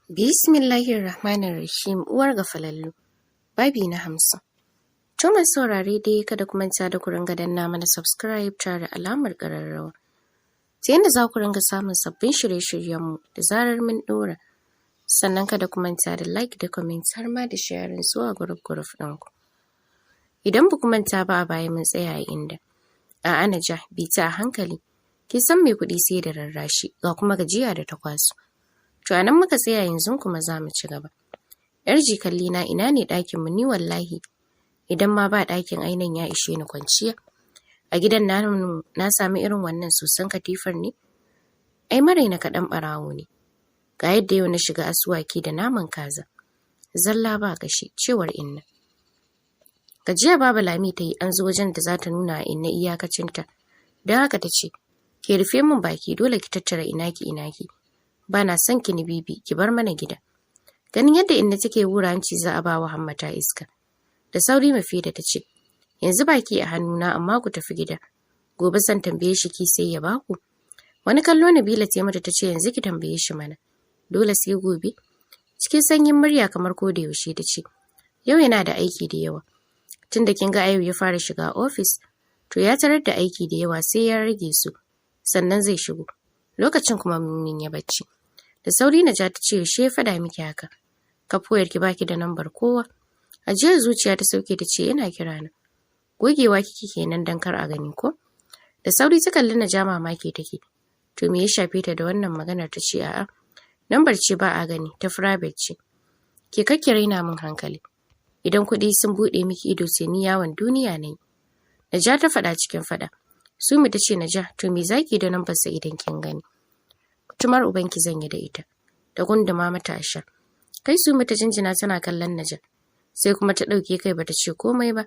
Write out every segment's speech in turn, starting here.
Bismillahirrahmanirrahim. Uwar gafalallu. Babi na 50. To masu saurare dai kada ku manta da ku ringa danna mana subscribe tare da alamar ƙararrawa. Ta yadda za ku ringa samun sabbin shirye-shiryenmu da zarar mun ɗora. Sannan kada ku manta da like da comment har ma da sharing zuwa group ɗinku. Idan ba ku manta ba a baya mun tsaya a inda. A'a Naja, bi ta a hankali. Ki san me kuɗi sai da rarrashi ga kuma gajiya da ta kwaso. To a nan muka tsaya yanzu kuma za mu ci gaba. ‘Yar jikalli na ina ne ɗakinmu ni wallahi. Idan ma ba ɗakin ainihin ya ishe ni kwanciya. A gidan na sami irin wannan soson katifar ne? Ai marai na kaɗan ɓarawo ne. Ga yadda yau na shiga asuwaki da naman kaza. Zalla ba gashi cewar inna. Gajiya Baba Lami ta yi an zo wajen da za ta nuna a inna iyakacinta. Don haka ta ce, ke rufe min baki dole ki tattara inaki. Ba na son ki ni bibi, ki bar mana gida. Ganin yadda inna take wura hanci za a ba wa hammata iska. Da sauri Mafida ta ce, yanzu baki a hannuna amma ku tafi gida. Gobe zan tambaye shi ki sai ya baku. Wani kallo Nabila ta mata ta ce yanzu ki tambaye shi mana. Dole sai gobe. Cikin sanyin murya kamar ko da yaushe ta ce, yau yana da aiki da yawa. Tunda kin ga Ayu ya fara shiga ofis, to ya tarar da aiki da yawa sai ya rage su. Sannan zai shigo. Lokacin kuma mun ya bacci. Da sauri Naja ta ce yaushe ya faɗa miki haka. Kafoyar ki baki da nambar kowa. Ajiyar zuciya ta sauke ta ce yana kira na. Gogewa kike kenan dan kar a gani ko? Da sauri ta kalli Naja mamaki take. To me ya shafe ta da wannan maganar ta ce a'a. Nambar ce ba a gani ta private ce. Ke kake raina min hankali. Idan kuɗi sun buɗe miki ido sai ni yawon duniya ne. Naja ta faɗa cikin faɗa. Sumi ta ce Naja to me zaki da nambar sa idan kin gani. Tumar ubanki zan yi da ita. Da gunduma mata a sha. Kai Sumi ta jinjina tana kallon Naja. Sai kuma ta ɗauke kai bata ce komai ba.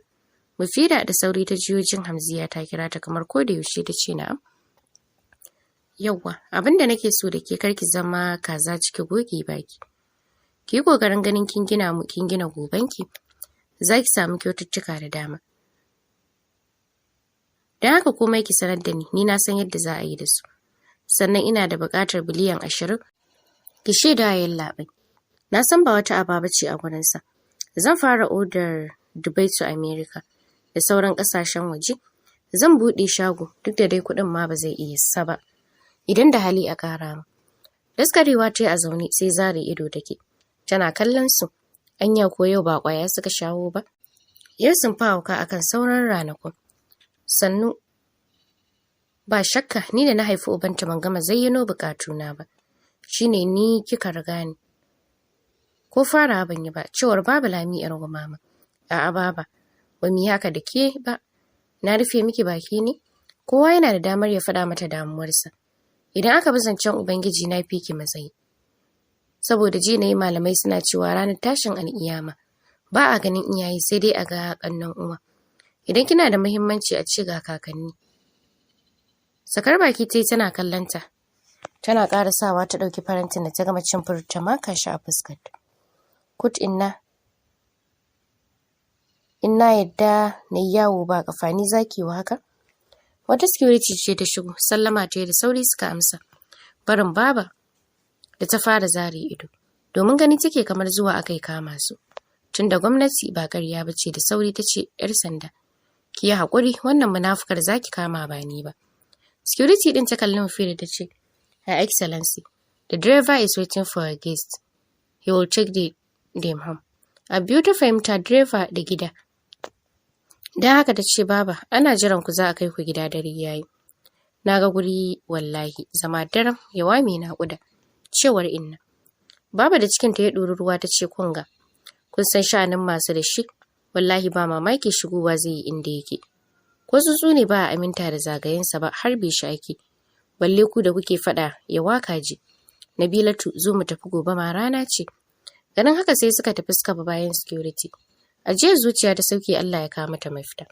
Mufida da sauri ta jiyo jin Hamziya ta kira ta kamar ko da yaushe ta ce na'am. Yawwa, abinda nake so da ke karki zama kaza ciki goge baki. Ki yi kokarin ganin kin gina gobanki. Za ki samu kyaututtuka da dama. Don haka komai ki sanar da ni na san yadda za a yi da su. Sannan ina da buƙatar biliyan 20. Ki shaida yayin labai. Na san ba wata aba bace a gurinsa. Zan fara odar Dubai to America da sauran ƙasashen waje. Zan buɗe shago duk da dai kuɗin ma ba zai iya sa ba. Idan da hali a ƙara mu. Daskarewa ta yi a zaune sai zare ido take. Tana kallon su. Anya ko yau ba ƙwaya suka shawo ba. Yau sun fa hauka akan sauran ranakun. Sannu ba shakka ni da na haifi ubanta ban gama zayyano bukatuna ba. Shine ni kika riga ni. Ko fara ban yi ba cewar Baba Lami yar mama. A'a baba, ba mu yi haka da ke ba. Na rufe miki baki ne? Kowa yana da damar ya faɗa mata damuwarsa. Idan aka bi zancen Ubangiji na fi ki matsayi. Saboda ji na yi malamai suna cewa ranar tashin al'iyama ba a ganin iyaye sai dai a ga ƙannan uwa. Idan kina da muhimmanci a ce ga kakanni. Sakar baki ta yi tana kallonta. Tana ƙarasawa ta ɗauki farantin da ta gama cin furut ta maka shi a fuskarta. Kut inna yadda na yi yawo ba ƙafa ni zaki wa haka? Wata security ce ta shigo, sallama ta yi da sauri suka amsa. Barin Baba da ta fara zare ido. Domin gani take kamar zuwa aka yi kama su. Tunda gwamnati ba ƙarya ba ce da sauri ta ce ‘yar sanda. Ki yi haƙuri wannan munafukar za ki kama ba ni ba. Security ɗin ta kalli Mufida ta ce, Her Excellency, the driver is waiting for a guest. He will take them home. A biyu ta fahimta driver da gida. Don haka ta ce, Baba, ana jiran ku za a kai ku gida dare yayi. Na ga guri wallahi, zama daram ya wame na ƙuda. Cewar inna. Baba da cikinta ya ɗori ruwa ta ce, Kunga, kun san sha'anin masu da shi, wallahi ba mamaki shigowa zai yi inda yake. Ko tsuntsu ne ba a aminta da zagayensa ba har bai shi ake. Balle ku da kuke faɗa ya waka ji. Nabilatu zo mu tafi gobe ma rana ce. Ganin haka sai suka tafi suka bi bayan security. Ajiyar zuciya ta sauke Allah ya kawo mata mafita.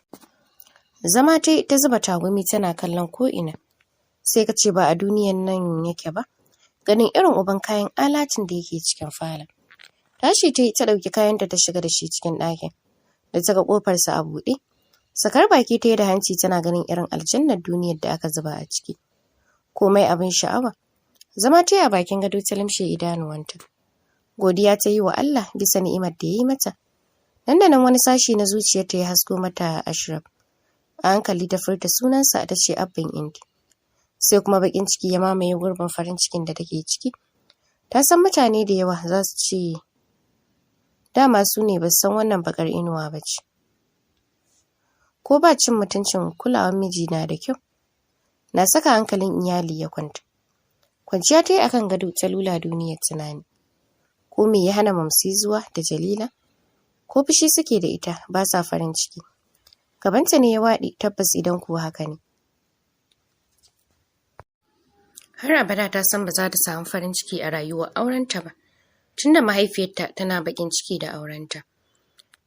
Zama ta zuba tagumi tana kallon ko ina. Sai ka ce ba a duniyan nan yake ba. Ganin irin uban kayan alatin da yake cikin falon. Tashi ta ɗauki kayanta ta shiga da shi cikin ɗakin. Da ta ga ƙofarsa a buɗe. Sakar baki ta yi da hanci tana ganin irin aljannar duniyar da aka zuba a ciki. Komai abin sha'awa. Zama ta yi a bakin gado ta limshe idanuwanta. Godiya ta yi wa Allah bisa ni'imar da ya yi mata. Nan da nan wani sashi na zuciyarta ya hasko mata Ashraf. A hankali ta furta sunansa ta ce Abban Indi. Sai kuma baƙin ciki ya mamaye gurbin farin cikin da take ciki. Ta san mutane da yawa za su ce dama su ne ba su san wannan baƙar inuwa ba ce. Ko ba cin mutuncin kulawar miji na da kyau. Na saka hankalin iyali ya kwanta. Kwanciya ta yi akan gado ta lula duniyar tunani. Ko me ya hana Mamsi zuwa da Jalila? Ko fushi suke da ita ba sa farin ciki. Gabanta ne ya waɗe tabbas idan kuwa haka ne. Har abada ta san ba za ta samu farin ciki a rayuwar aurenta ba. Tunda mahaifiyarta tana baƙin ciki da aurenta.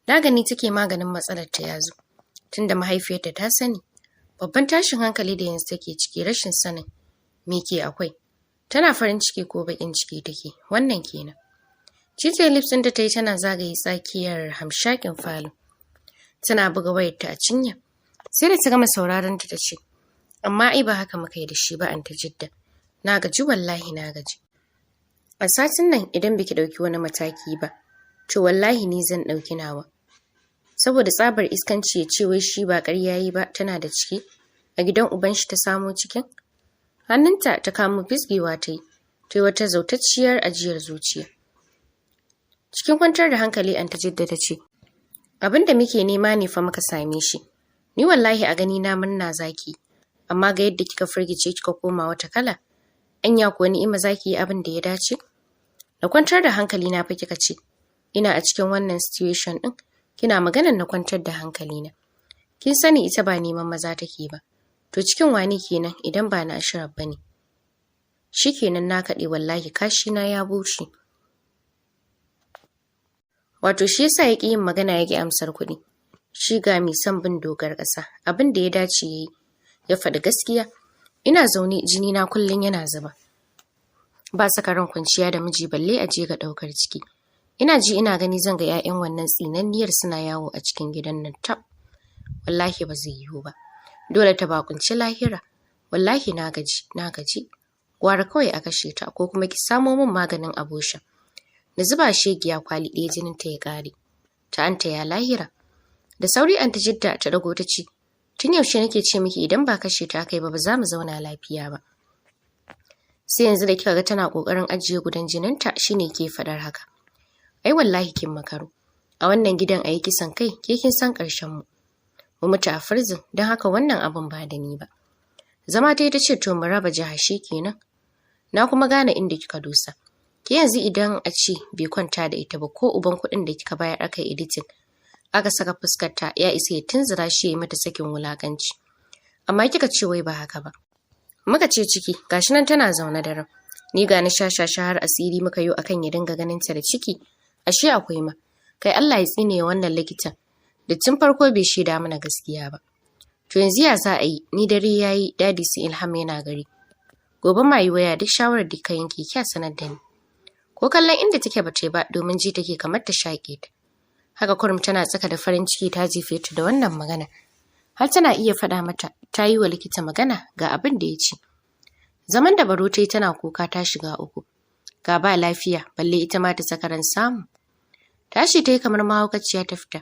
Na gani take maganin matsalar ta yazo. Tunda mahaifiyarta ta sani. Babban tashin hankali da yanzu take ciki rashin sanin me ke akwai. Tana farin ciki ko baƙin ciki take. Wannan kenan. Cije lips ɗinta ta yi tana zagaye tsakiyar hamshakin falo. Tana buga wayarta a cinya. Sai da ta gama sauraron ta ce, amma ai ba haka muka yi da shi ba Anta Jidda. Na gaji wallahi na gaji. A satin nan idan biki ɗauki wani mataki ba, to wallahi ni zan ɗauki nawa. Saboda tsabar iskanci ya ce wai shi ba ƙarya yi ba tana da ciki, a gidan uban shi ta samo cikin. Hannunta ta kamo fisgewa ta yi wata zautacciyar ajiyar zuciya. Cikin kwantar da hankali Anta Jidda ta ce, abin da muke nema ne fa muka same shi. Ni wallahi a gani na murna zaki, amma ga yadda kika firgice kika koma wata kala, anya kuwa ni'ima zaki yi abin da ya dace? Na kwantar da hankali na fa kika ce, ina a cikin wannan situation din, kina maganar na kwantar da hankali na. Kin sani ita ba neman maza take ba. To cikin wani kenan idan ba na Ashraf bane. Shikenan na kaɗe wallahi kashi na ya bushe. Wato shi yasa yake yin magana yake amsar kuɗi. Shi ga mai son bin dogar ƙasa, abin da ya dace yayi, ya faɗi gaskiya. Ina zaune jini na kullun yana zuba. Ba saka ran kwanciya da miji balle a je ga ɗaukar ciki. Ina ji ina gani zan ga 'ya'yan wannan tsinanniyar suna yawo a cikin gidan nan tab. Wallahi ba zai yiwu ba. Dole ta bakunci lahira. Wallahi na gaji. Gwara kawai a kashe ta ko kuma ki samo min maganin abosha. Da zuba shegiya kwali ɗaya jinin ta ya ƙare. Ta anta ya lahira. Da sauri Anta Jidda ta dago ta ce, tun yaushe nake ce miki idan ba kashe ta kai ba za mu zauna lafiya ba. Sai yanzu da kika ga tana ƙoƙarin ajiye gudan jininta shine ke faɗar haka. Ai wallahi kin makaro. A wannan gidan a yi kisan kai ke kin san ƙarshen mu. Mu mutu a firzin don haka wannan abin ba da ni ba. Zama ta yi ta ce to mu raba jiha shi kenan. Na kuma gane inda kika dosa. Ki yanzu idan a ce bai kwanta da ita ba ko uban kuɗin da kika bayar aka yi editing aka saka fuskarta ya isa ya tunzura shi ya yi mata sakin wulakanci. Amma kika ce wai ba haka ba. Muka ce ciki gashi nan tana zaune da ran. Ni ga ni shashasha har asiri muka yi akan ya dinga ganin ta da ciki. Ashe akwai ma. Kai Allah ya tsine wannan likitan. Da tun farko bai shaida mana gaskiya ba. To yanzu ya za a yi ni dare yayi dadi su Ilham yana gari. Gobe ma yi waya duk shawarar da ka yanke kya sanar da ni. Ko kallon inda take ba ta ba domin ji take kamar ta shaƙe ta. Haka kurum tana tsaka da farin ciki ta jefe ta da wannan magana. Har tana iya faɗa mata ta yi wa likita magana ga abin da ya ce. Zaman da Baro ta yi tana kuka ta shiga uku. Ga ba lafiya balle ita ma ta saka ran samu. Tashi ta yi kamar mahaukaciya ta fita.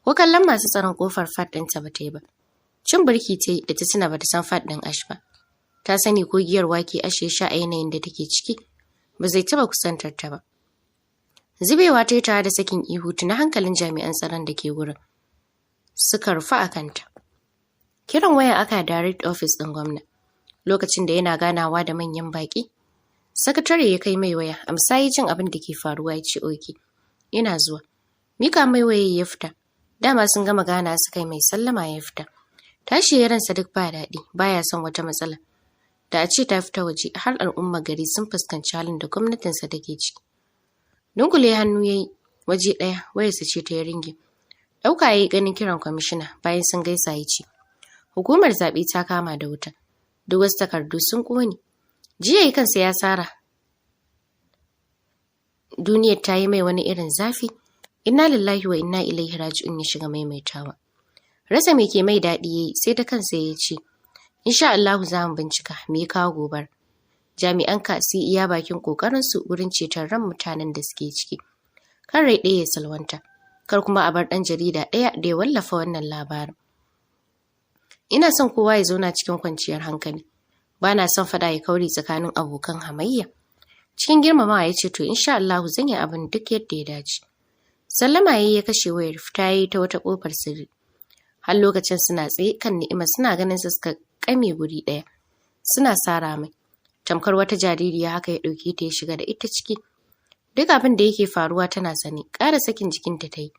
Ko kallon masu tsaron kofar fat ɗinta ba ta yi ba. Cin birki ta yi da ta tuna ba ta san fat ɗin Ash ba. Ta sani ko giyar wake Ash ya sha a yanayin da take ciki ba zai taɓa kusantar ta ba. Zubewa ta yi tare da sakin ihu tuna hankalin jami'an tsaron da ke wurin. Suka rufe a kanta. Kiran waya aka direct office ɗin gwamna. Lokacin da yana ganawa da manyan baƙi. Sakatare ya kai mai waya, amsa yi jin abin da ke faruwa ya ce oke. Ina zuwa. Mika mai waya ya fita. Dama sun gama gana suka yi mai sallama ya fita. Tashi ya ransa duk ba daɗi, baya son wata matsala. Da a ce ta fita waje har al'ummar gari sun fuskanci halin da gwamnatinsa take ciki. Dungule hannu ya yi waje ɗaya wayarsa ce ta yi ringi. Ɗauka ya yi ganin kiran kwamishina bayan sun gaisa ya ce, hukumar zaɓe ta kama da wuta. Duk wasu takardu sun ƙone. Jiya yi kansa ya tsara. Duniyar ta yi mai wani irin zafi. Inna lillahi wa inna ilaihi raji'un ya shiga maimaitawa. Rasa me ke mai daɗi yayi sai ta kansa ya ce, insha Allahu za mu bincika me ya kawo gobar. jami'an ka su iya bakin ƙoƙarinsu wurin ceton ran mutanen da suke ciki. Kan rai ɗaya ya salwanta, kar kuma a bar ɗan jarida ɗaya da ya wallafa wannan labarin. Ina son kowa ya zauna cikin kwanciyar hankali. Ba na son faɗa ya kauri tsakanin abokan hamayya. Cikin girmamawa ya ce to insha Allahu zan yi abin duk yadda ya dace. Sallama yayi ya kashe wayar, fita yayi ta wata ƙofar sirri. Har lokacin suna tsaye kan Ni'ima suna ganin su suka kame guri ɗaya. Suna sara mai. Tamkar wata jaririya haka ya ɗauke ta ya shiga da ita ciki. Duk abin da yake faruwa tana sani, ƙara sakin jikinta ta yi.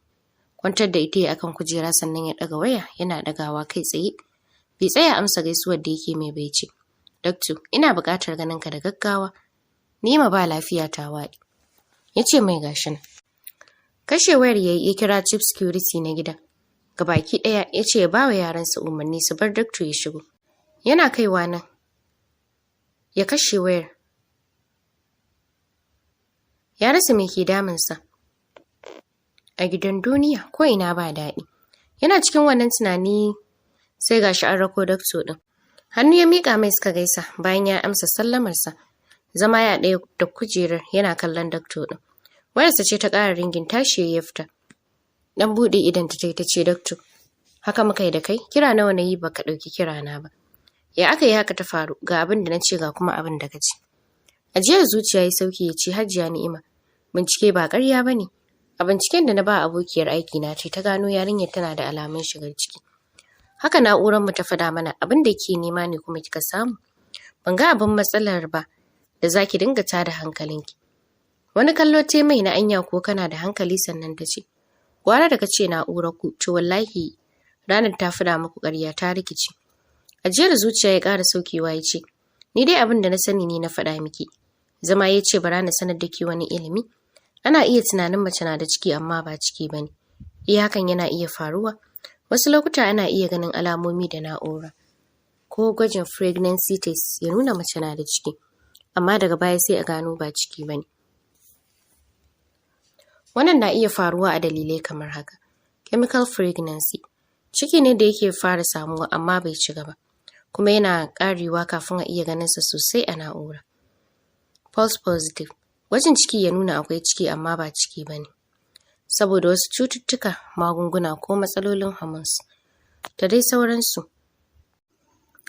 Kwantar da ita akan kujera sannan ya ɗaga waya yana ɗagawa kai tsaye. Bai tsaya amsa gaisuwar da yake mai bai ce, Dakto, ina buƙatar ganin ka da gaggawa. Nima ba lafiya ta waɗi. Ya ce mai gashin. Kashe wayar ya kira chief security na gidan. Gabaki ɗaya ya ce ya ba wa yaransa umarni su bar dakto ya shigo. Yana kaiwa nan. Ya kashe wayar. Ya rasa me ke damunsa. A gidan duniya ko ina ba daɗi. Yana cikin wannan tunani sai gashi an rako dakto ɗin. Hannu ya miƙa mai suka gaisa bayan ya amsa sallamarsa. Zama ya ɗaya da kujerar yana kallon dakto ɗin. Wayarsa ce ta ƙara ringin tashi ya fita. Dan buɗe idan ta ce dakto. Haka muka yi da kai, kira nawa na yi baka ɗauki kira na ba. Ya aka yi haka ta faru, ga abin da na ce ga kuma abin da ka ce. Ajiyar zuciya ya sauki ya ce Hajiya Ni'ima, bincike ba ƙarya ba ne. A binciken da na ba abokiyar aiki na ce ta gano yarinyar tana da alamun shigar ciki. Haka na'urar mu ta faɗa mana abin da ke nema ne kuma kika samu. Ban ga abin matsalar ba da zaki dinga tada hankalinki. Wani kallo te mai na anya ko kana da hankali sannan ta ce, gwara da kace na'urar ku to wallahi ranar ta fada muku ƙarya ta rikici. Ajiyar zuciya ya ƙara saukewa ya ce, ni dai abin da na sani ne na faɗa miki. Zama ya ce bara na sanar da ke wani ilimi. Ana iya tunanin mace na da ciki amma ba ciki ba ne. Hakan yana iya faruwa. Wasu lokuta ana iya ganin alamomi da na'ura. Ko gwajin pregnancy test ya nuna mace na da ciki. Amma daga baya sai a gano ba ciki ba ne. Wannan na iya faruwa a dalilai kamar haka. Chemical pregnancy. Ciki ne da yake fara samuwa amma bai ci gaba. Kuma yana ƙarewa kafin a iya ganinsa sosai a na'ura. False positive. Gwajin ciki ya nuna akwai ciki amma ba ciki ba ne. Saboda wasu cututtuka, magunguna ko matsalolin hormones. Da dai sauransu.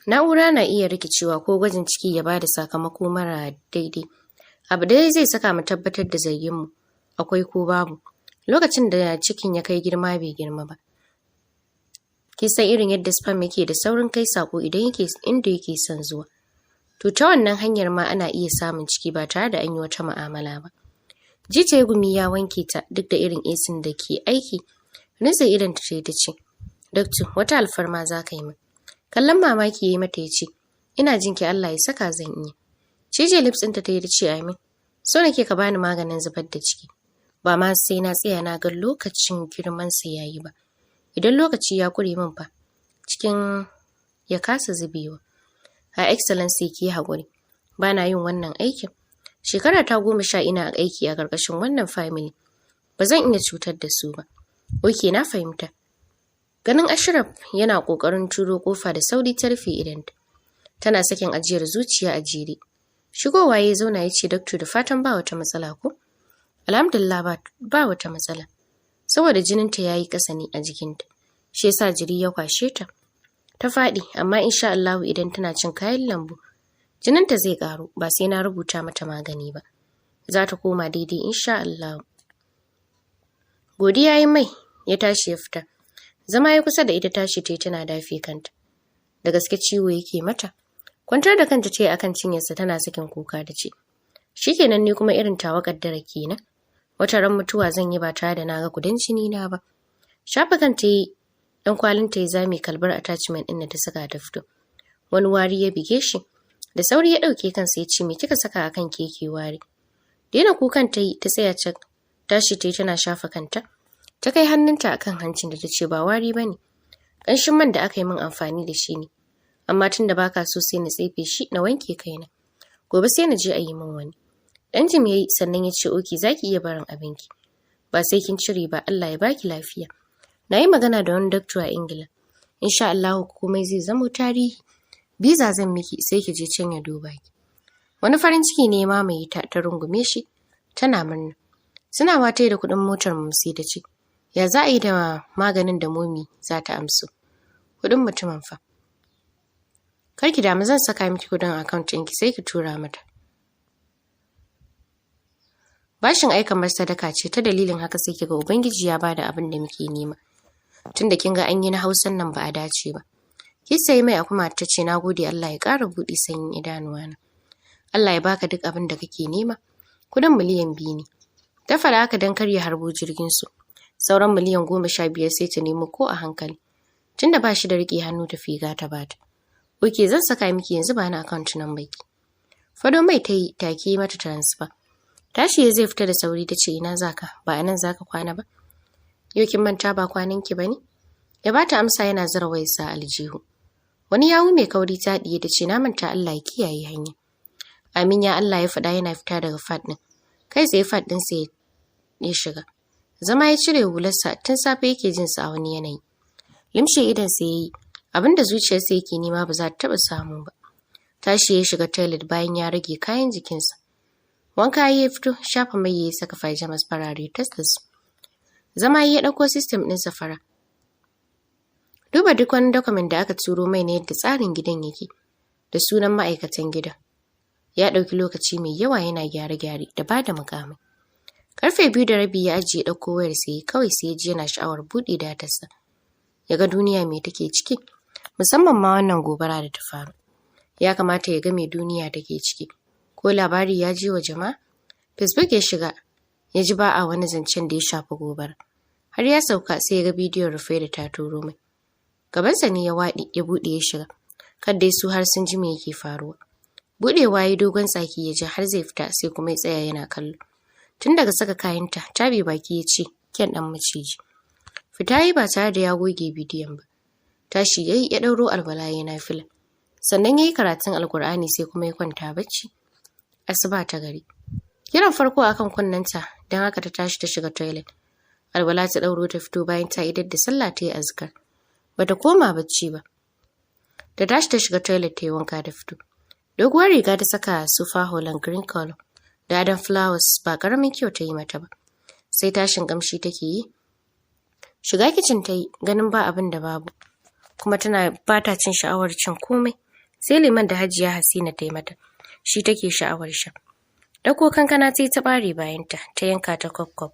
Na'ura na iya rikicewa ko gwajin ciki ya bada sakamako mara daidai. Abu dai zai saka mu tabbatar da zarginmu. Akwai ko babu. Lokacin da cikin ya kai girma bai girma ba. Ki san irin yadda sperm yake da saurin kai sako idan yake inda yake son zuwa. To ta wannan hanyar ma ana iya samun ciki ba tare da an yi wata mu'amala ba. Jijiya gumi ya wanke ta duk da irin esin da ke aiki. Rinsa idan ta ce, Dakto, wata alfarma za ka yi min. Kallon mamaki ya yi mata ya ce, ina jin ki Allah ya saka zan iya. Cije lips ɗinta ta yi da ce amin. So nake ka bani maganin zubar da ciki. Ba ma sai na tsaya na ga lokacin girmansa ya yi ba. Idan lokaci ya kure min fa, cikin ya kasa zubewa. Her Excellency ki yi haƙuri. Ba na yin wannan aikin. Shekara ta 10 ina aiki a ƙarƙashin wannan family. Ba zan iya cutar da su ba. Oke, na fahimta. Ganin Ashraf yana ƙoƙarin turo ƙofa da sauri ta rufe idanta. Tana sakin ajiyar zuciya a jere. Shigowa ya zauna ya ce, Dakto, da fatan ba wata matsala ko? Alhamdulillah ba wata matsala. Saboda jininta ya yi ƙasa ne a jikinta. Shi yasa jiri ya kwashe ta. Ta faɗi, amma insha Allahu idan tana cin kayan lambu, jininta zai ƙaru ba sai na rubuta mata magani ba. Za ta koma daidai insha Allahu. Godiya ya mai, ya tashi ya fita. Zama ya kusa da ita tashi ta yi tana dafe kanta. Da gaske ciwo yake mata. Kwantar da kanta ce akan cinyarsa tana sakin kuka da ce, shikenan ne kuma irin tawa kaddara kenan. Wata ran mutuwa zan yi ba tare da na ga gudan jini na ba. Shafa kanta yi, dan kwalin ta yi zame kalbar attachment din da ta saka ta fito. Wani wari ya bige shi. Da sauri ya dauke kansa ya ce me kika saka akan keke wari. Daina kukan ta yi ta tsaya cak. Tashi ta yi tana shafa kanta. Ta kai hannunta akan hancin da ta ce ba wari bane. Ƙanshin man da aka yi min amfani da shi ne. Amma tun da baka so sai na tsefe shi na wanke kaina. Gobe sai na je a yi min wani. Dan jim yayi sannan ya ce oki zaki iya barin abinki. Ba sai kin cire ba Allah ya baki lafiya. Na yi magana da wani doctor a Ingila. Insha Allah komai zai zama tarihi. Biza zan miki sai ki je can ya duba ki. Wani farin ciki ne ma mai ta rungume shi, tana murna. Suna wata da kuɗin motar Mumsi ta ce, ya za a yi da maganin da Momi za ta amso? Kuɗin mutumin fa. Kar ki damu, zan saka miki kuɗin account ɗinki sai ki tura mata. Bashin ai kamar sadaka ce, ta dalilin haka sai kiga Ubangiji ya bada abin da muke nema. Tunda kin ga an yi na Hausan nan ba a dace ba. Ki sai mai akuma ta ce nagode, Allah ya ƙara buɗe sanyin idanuwana. Allah ya baka duk abin da kake nema. Kuɗin miliyan 2 ne. Ta faɗa haka don kar ya harbo jirgin su. Sauran miliyan 15 sai ta nemo ko a hankali. Tunda ba shi da riƙe hannu ta figa ta bata. Oke, zan saka miki yanzu ba na account nan baki. Fado mai ta yi take mata transfer. Tashi ya zai fita da sauri ta ce ina zaka, ba anan zaka kwana ba. Yau kin manta ba kwanan ki bane? Ya bata amsa yana zura wayarsa aljihu. Wani yawu mai kauri ta diye ta ce na manta, Allah ya kiyaye hanya. Amin ya Allah ya faɗa yana fita daga fat din. Kai tsaye fat din sa ya shiga. Zama ya cire hularsa, tun safe yake jin sa a wani yanayi. Limshe idan sa yayi, abinda zuciyarsa yake nema ba za ta taba samu ba. Tashi ya shiga toilet bayan ya rage kayan jikinsa. Wanka ya fito, shafa mai ya saka pajamas farare tas da su. Zama ya dauko system din safara. Duba duk wani document da aka turo mai na yadda tsarin gidan yake da sunan ma'aikatan gidan. Ya dauki lokaci mai yawa yana gyare-gyare da bada mukamai. Karfe 2:30 ya ajiye dauko wayar sai kawai sai ya ji yana sha'awar bude datarsa. Ya ga duniya me take ciki, musamman ma wannan gobara da ta faru. Ya kamata ya ga me duniya take ciki. Ko labari ya je wa jama'a? Facebook ya shiga, ya ji ba a wani zancen da ya shafi gobara. Har ya sauka sai ya ga bidiyon Rufe da ta turo mai. Gabansa ne ya waɗi, ya buɗe ya shiga. Kadda su har sun ji me yake faruwa. Buɗewa ya dogon tsaki ya ji har zai fita sai kuma ya tsaya yana kallo. Tun daga saka kayanta, tabe baki ya ce, kyan ɗan maciji. Fita yi ba tare da ya goge bidiyon ba. Tashi yayi ya ɗauro alwala ya nafila. Sannan yayi karatun Alkur'ani sai kuma ya kwanta bacci. Asuba ta gari. Kiran farko akan kunnenta, don haka ta tashi ta shiga toilet. Alwala ta ɗauro ta fito bayan ta idar da sallah ta yi azkar. Bata koma bacci ba. Ta tashi ta shiga toilet ta yi wanka da fito. Doguwar riga ta saka sufa holland green color da adon flowers, ba karamin kyau ta yi mata ba. Sai tashin kamshi take yi. Shiga kicin ta yi, ganin ba abin da babu. Kuma tana bata cin sha'awar cin komai. Sai liman da Hajiya Hasina ta yi mata. Shi take sha'awar sha. Dauko kankana ta yi ta bare bayanta, ta yanka ta kwaf-kwaf.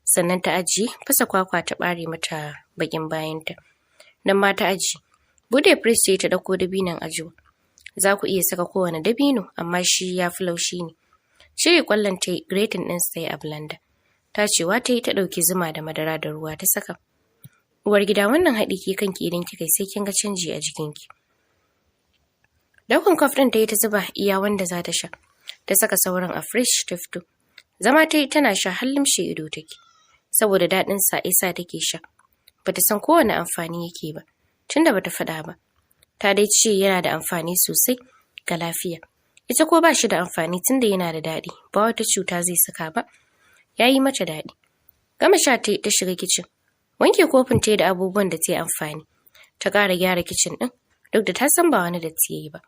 Sannan ta ajiye, fasa kwakwa ta bare mata bakin bayanta. Nan ma ta ajiye. Bude fridge sai ta dauko dabinon ajiwa. Za ku iya saka kowane dabino, amma shi ya fi laushi ne. Cire kwallon ta yi, grating ɗin sai a blender. Tacewa ta yi ta ɗauki zuma da madara da ruwa ta saka. Uwar gida, wannan haɗi ke kanki idan kika sai kin ga canji a jikinki. Daukan kwaf ɗin ta yi ta zuba iya wanda za ta sha. Ta saka sauran a fridge ta fito. Zama ta yi tana sha har limshe ido take. Saboda daɗin sa isa take sha. Bata san kowane amfani yake ba, tunda bata faɗa ba. Ta dai ce yana da amfani sosai ga lafiya. Ita ko ba shi da amfani tunda yana da daɗi, ba wata cuta zai saka ba. Ya yi mata daɗi. Gama sha ta shiga kicin. Wanke kofin ta da abubuwan da ta yi amfani. Ta ƙara gyara kicin ɗin, duk da ta san ba wani datti ya yi ba.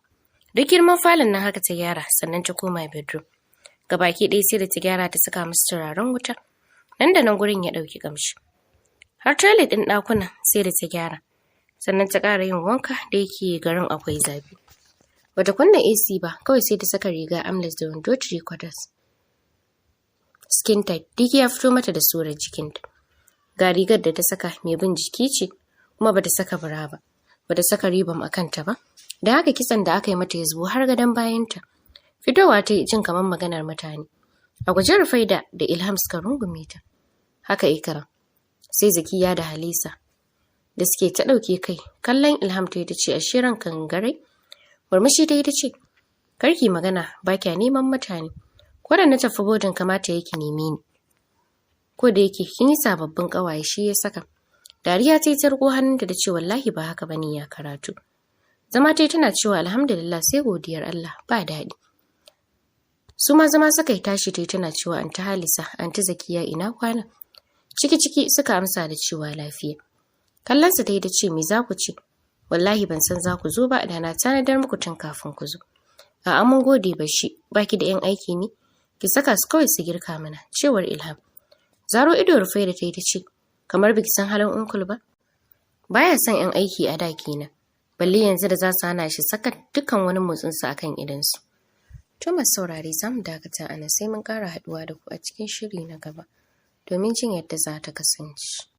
Duk girman falon nan haka ta gyara, sannan ta koma bedroom. Gabaki ɗaya sai da ta gyara ta saka musu turaren wuta. Nan da nan gurin ya ɗauki ƙamshi. Har toilet ɗin ɗakunan sai da ta gyara. Sannan ta ƙara yin wanka da yake garin akwai zafi. Bata kunna AC ba, kawai sai ta saka riga armless da wando 3/4. Skin tight, duk ya fito mata da surar jikinta. Ga rigar da ta saka mai bin jiki ce, kuma bata saka bra ba. Bata saka ribam a kanta ba. Da haka kitson da aka yi mata ya zubo har gadon bayanta. Fitowa ta yi jin kamar maganar mutane. A guje Rufaida da Ilham suka rungume ta. Haka Ikram. Sai Zakiya da Halisa da suke ta ɗauke kai. Kallon Ilham ta yi ta ce, ashe ran kangarai. Murmushi ta yi ta ce, karki magana, ba kya neman mutane. Ko da na tafi bodin kamata yake neme ni. Ko da yake kin yi sababbin ƙawaye shi ya saka. Dariya ta yi tarko hannunta da ce wallahi ba haka bane ya karatu. Zama ta yi tana cewa alhamdulillah sai godiyar Allah, ba daɗi. Su ma zama suka yi tashi ta yi tana cewa anti Halisa, anti Zakiya ina kwana. Ciki suka amsa da cewa lafiya. Kallonsa ta yi ta ce me za ku ce? Wallahi ban san za ku zo ba, da na tanadar muku tun kafin ku zo. A'a mun gode bashi, baki da 'yan aiki ne? Ki saka su kawai su girka mana, cewar Ilham. Zaro ido rufe da ta yi ta ce, kamar biki san halin unkul ba? Baya son 'yan aiki a da kenan. Balle yanzu da za su hana shi saka dukkan wani motsinsu akan idansu. To masu saurare za mu dakata a nan sai mun ƙara haɗuwa da ku a cikin shiri na gaba domin jin yadda za ta kasance.